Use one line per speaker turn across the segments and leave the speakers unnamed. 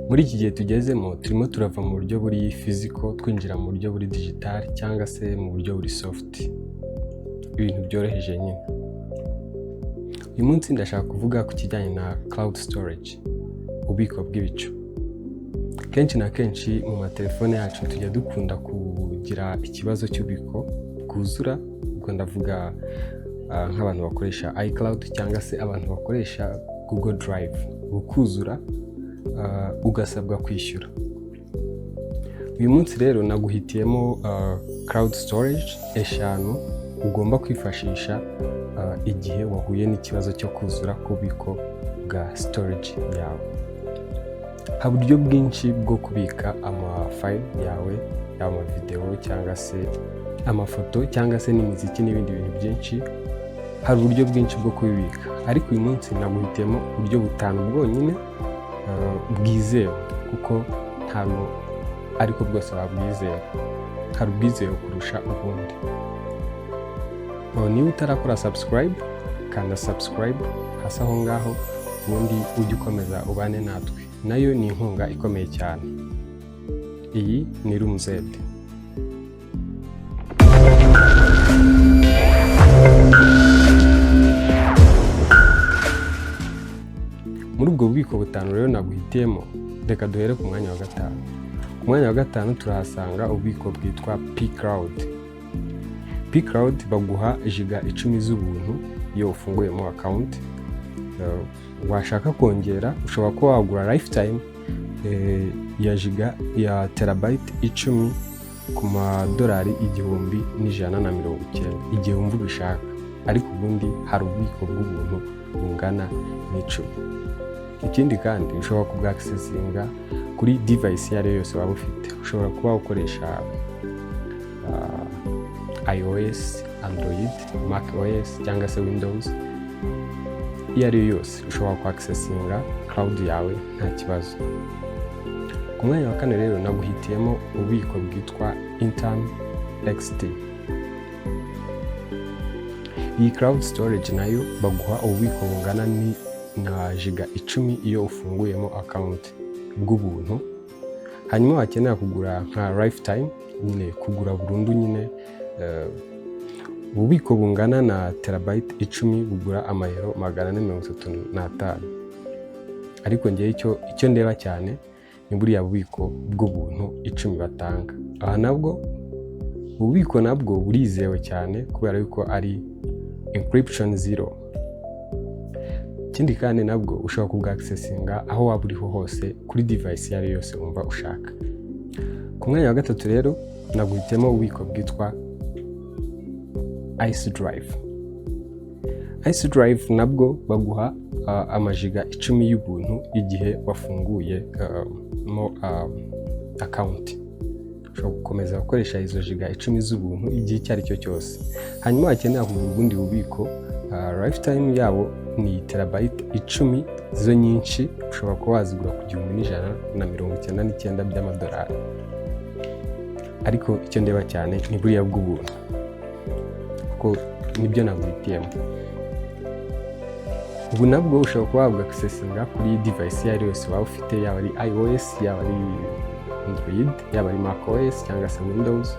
Muri iki gihe tugezemo turimo turava mu buryo buri physical twinjira mu buryo buri digital cyangwa se mu buryo buri soft, ibintu byoroheje nyine. Uyu munsi ndashaka kuvuga ku kijyanye na cloud storage, ububiko bw'ibicu. Kenshi na kenshi mu matelefone yacu tujya dukunda kugira ikibazo cy'ububiko bwuzura, ubwo ndavuga nk'abantu bakoresha iCloud cyangwa se abantu bakoresha Google Drive, bukuzura ugasabwa kwishyura. Uyu munsi rero naguhitiyemo cloud storage 5 ugomba kwifashisha igihe wahuye n'ikibazo cyo kuzura kubiko bwa storage yawe. Haba uburyo bwinshi bwo kubika amafile yawe, amavideo cyangwa se amafoto cyangwa se n'imiziki n'ibindi bintu byinshi. Hari uburyo bwinshi bwo kubibika, ariko uyu munsi naguhitiyemo uburyo 5 bwonyine bwizewe, kuko ntabwo ariko bwose wabwizewe, hari ubwizewe kurusha ubundi. Niba utarakora subscribe, kanda subscribe hasi aho ngaho, ubundi ujye ukomeza ubane natwe, nayo ni inkunga ikomeye cyane. Iyi ni Room Z. Muri ubwo bubiko 5 rero naguhitiyemo, reka duhere ku mwanya wa 5. Ku mwanya wa 5 turahasanga ububiko bwitwa pCloud. pCloud baguha giga 10 z'ubuntu iyo ufunguyemo account. Washaka kongera ushobora kuba wagura lifetime ya terabyte 10 ku $1,190 igihe wumva ubishaka, ariko ubundi hari ububiko bw'ubuntu bungana n'10. Ikindi kandi ushobora kubwaccessinga kuri device iyo ari yo yose waba ufite. Ushobora kuba ukoresha iOS, Android, Mac OS cyangwa se Windows. Iyo ari yo yose ushobora kuaccessinga cloud yawe nta kibazo. Ku mwanya wa 4 rero naguhitiyemo ububiko bwitwa Intune XT. Iyi cloud storage nayo baguha ububiko bungana na giga 10 iyo ufunguyemo account bw'ubuntu. Hanyuma wakenera kugura nka lifetime, nyine kugura burundu nyine, ububiko bungana na terabyte 10 bugura $435. Ariko ngiye icyo ndeba cyane ni buriya bubiko bw'ubuntu 10 batanga. Aha nabwo ububiko nabwo burizewe cyane kubera yuko ari encryption 0. Ikindi kandi nabwo ushobora kubwaccessinga aho waba uriho hose kuri device iyo ari yose wumva ushaka. Ku mwanya wa 3 rero naguhitemo ububiko bwitwa Ice Drive. Ice Drive nabwo baguha amajiga 10 y'ubuntu igihe wafunguye account. Ushobora gukomeza gukoresha izo giga 10 z'ubuntu igihe icyo ari cyo cyose. Hanyuma wakenera kugura ubundi bubiko, lifetime yabo ni terabyte 10 zo nyinshi, ushobora kuba wazigura ku $199 ariko icyo ndeba cyane ni buriya bw'ubuntu, kuko nibyo naguhitiyemo. Ubu nabwo ushobora kuba wabwaccessinga kuri device iyo ari yose waba ufite, yaba ari iOS, yaba ari Android, yaba ari Mac OS cyangwa se Windows,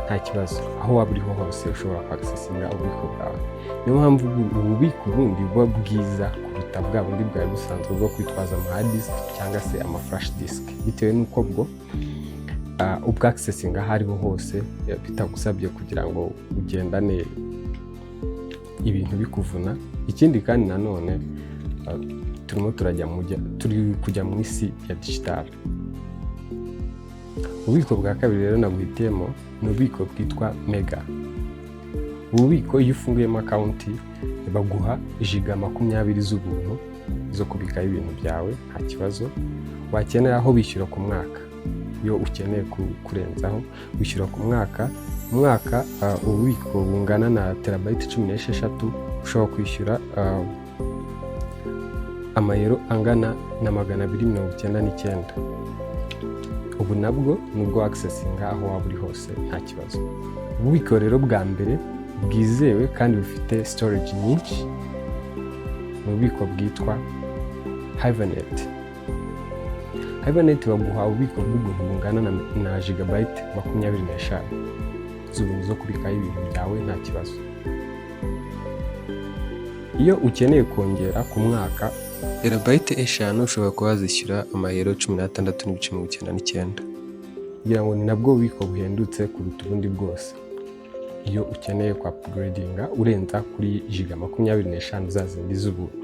nta kibazo. Aho waba uriho hose ushobora kwaccessinga ububiko bwawe. Niyo mpamvu ububiko bundi buba bwiza kuruta bwa bundi bwawe busanzwe bwo kwitwaza ama hard disk cyangwa se ama flash disk, bitewe n'uko bwo ubwaccessinga aho ariho hose bitagusabye kugira ngo ugendane ibintu bikuvuna. Ikindi kandi nanone turi kujya mu isi ya digital. Ububiko bwa 2 rero naguhitiyemo ni ububiko bwitwa Mega. Ububiko iyo ufunguyemo account baguha giga 20 z'ubuntu zo kubika ibintu byawe nta kibazo. Wakenera aho bishyura ku mwaka, iyo ukeneye kurenzaho wishyura ku mwaka. Ububiko bungana na terabyte 16 ushobora kwishyura €299. Ubu nabwo nubwo accessinga aho waba uri hose nta kibazo. Ububiko rero bwa mbere bwizewe kandi bufite storage nyinshi mu bubiko bwitwa Hibernate. Hibernate baguha ububiko bw'ubuntu bungana na gigabyte 25 z'ubuntu zo kubikaho ibintu byawe nta kibazo. Iyo ukeneye kongera ku mwaka terabyte 5 ushobora kuba wazishyura amayero 16.99 kugira ngo ni nabwo bubiko buhendutse kuruta ubundi bwose. Iyo ukeneye kwa upgradinga urenza kuri giga 25 za zindi z'ubuntu.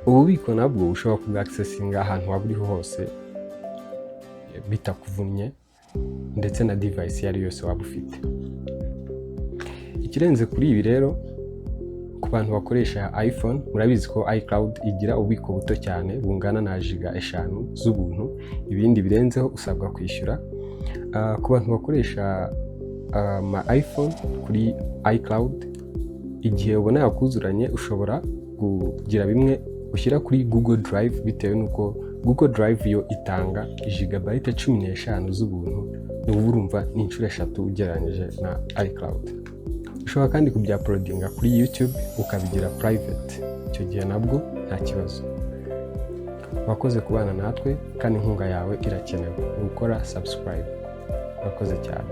Ububiko nabwo ushobora kubwa accessinga ahantu waba uriho hose bitakuvunnye ndetse na device iyo ari yose waba ufite. Ikirenze kuri ibi rero, ku bantu bakoresha iPhone murabizi ko iCloud igira ububiko buto cyane bungana na giga 5 z'ubuntu, ibindi birenzeho usabwa kwishyura. Ku bantu bakoresha ama iPhone kuri iCloud, igihe ubona yakuzuranye ushobora kugira bimwe ushyira kuri Google Drive, bitewe nuko Google Drive yo itanga gigabyte 15 z'ubuntu, urumva ni inshuro 3 ugereranyije na iCloud. Ushobora kandi kubya-uploadinga kuri YouTube ukabigira private, icyo gihe nabwo nta kibazo. Wakoze kubana natwe kandi inkunga yawe irakenewe, gukora subscribe. Wakoze cyane.